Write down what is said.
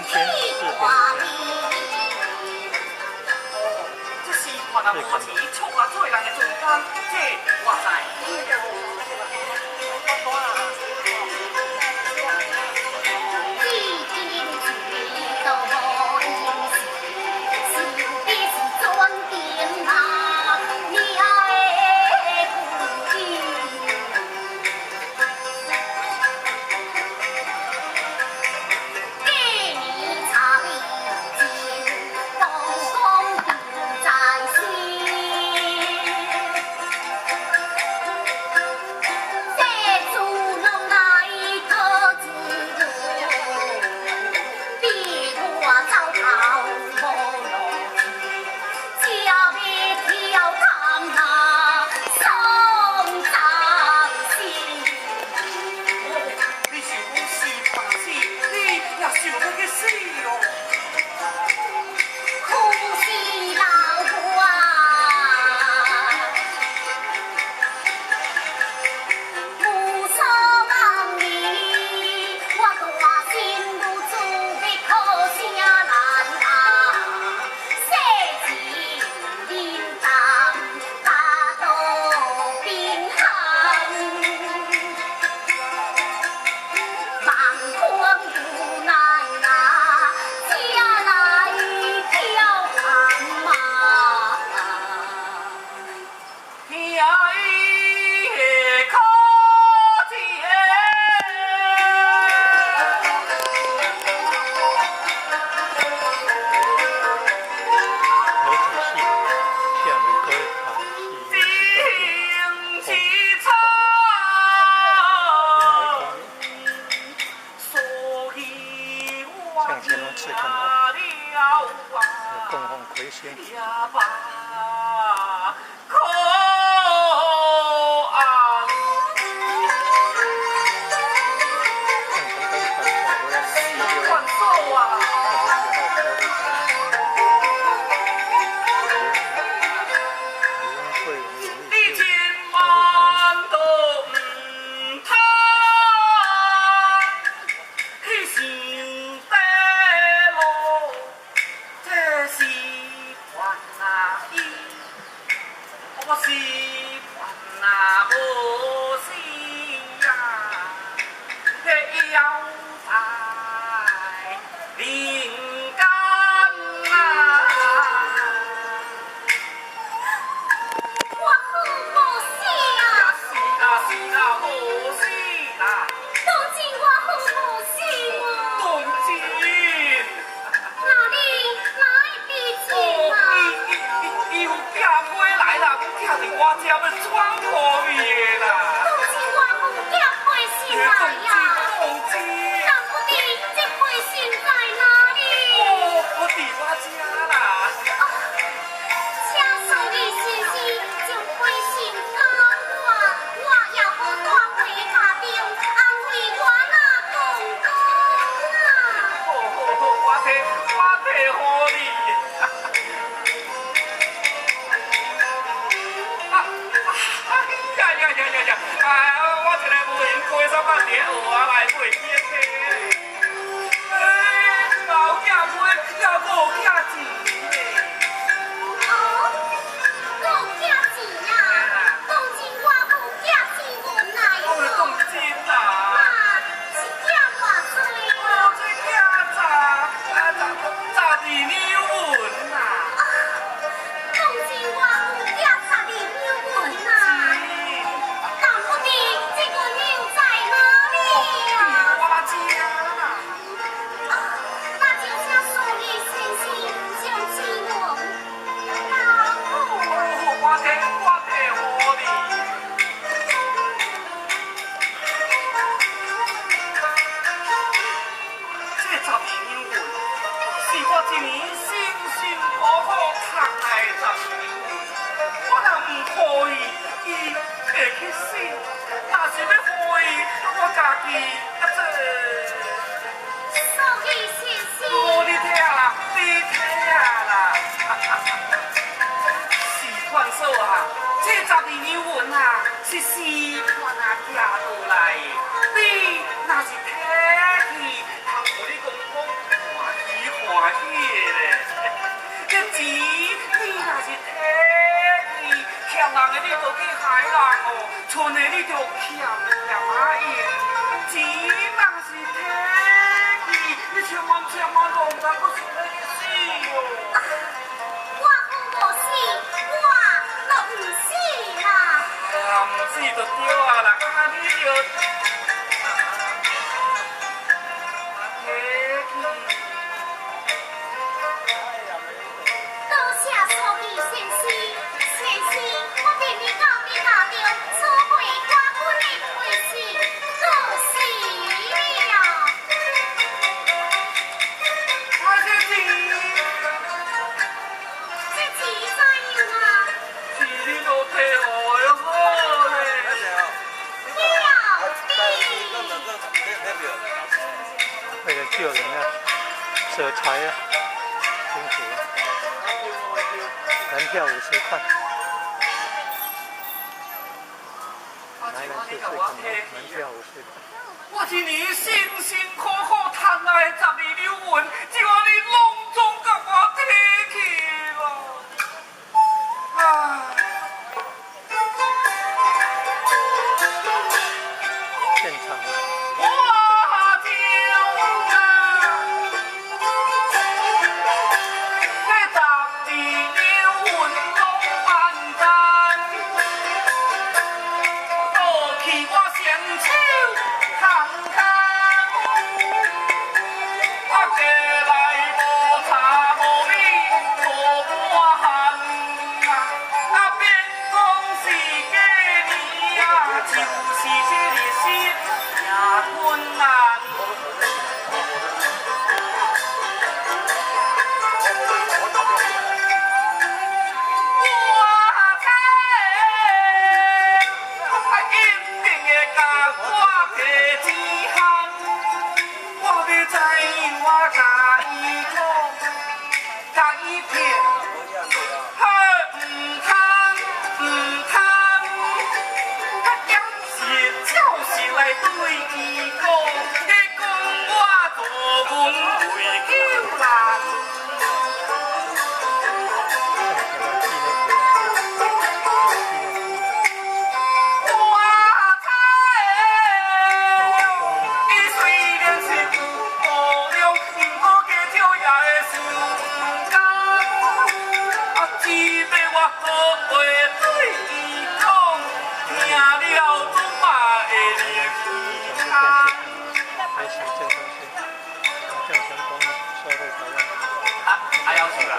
天这是看到无钱错啊做人的中间，这我知。是四川啊寄倒来，你若是体去，通互你讲讲，村的你着欠阿英，钱若是摕去，你千万都唔通搁想要去死哦！我好无死，我都唔死啦。啊，唔死就对啊啦，啊你着摕去。多谢初期先生，先生，我替你到你家中取回寡君的位置，可惜了。我这钱，这钱怎样啊？是你都摕我的好嘞。为了救人啊，舍财啊，辛苦啊！门票50块，来人试试看，门票50块。我一年辛辛苦苦赚来的12两银，就安尼拢总甲我摕去了。唉。现场。我就啊，这12两银拢万单，过去我双手空空，我过来无茶无米无半项，啊免讲是过年啊，就是这日子。也困难，我猜，一定会甲我提钱项。我要知影我甲伊讲，甲伊骗，唔通，唔通。就是来对伊讲，你讲我做阮为救人。我猜，伊虽然是有无良，毋过加少也会想唔甘。啊，只要我好话对伊讲，听了总嘛会热气康。学习郑东勋，郑成功社会台湾。还要去啊？